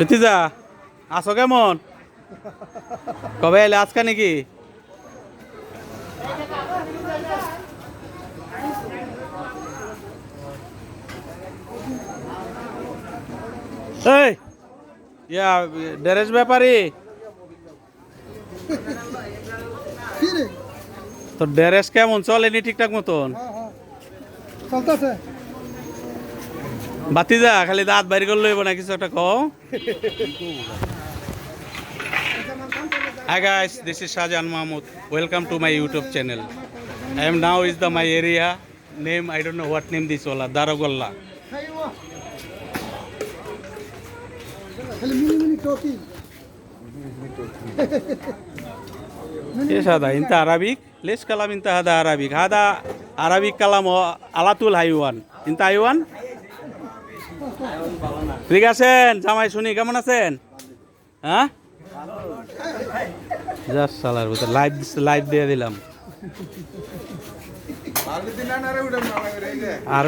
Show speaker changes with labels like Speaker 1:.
Speaker 1: প্রতিজা আসো কেমন? কবে এলে আজকে নাকি? এই ইয়া ড্রেস ব্যাপারী তো ড্রেস কেমন চলেনি ঠিকঠাক মতন?
Speaker 2: চলতেছে।
Speaker 1: বাতিজা খালি দাঁত বাইর করলে হইব না, কিছু একটা কও। Hi guys, this is Shahjahan Mahmood. Welcome to my YouTube channel. I am now is the my area name. I don't know what name this wala Darogolla.
Speaker 2: খালি mini mini talkie.
Speaker 1: Yes, hada inta Arabic. Let's kalam inta hada Arabic. Hada Arabic kalam alatul haywan. Inta haywan? ঠিক আছেন জামাই শুনি কেমন আছেন? হ্যাঁ just সালার ভিতর live দিয়ে দিলাম আর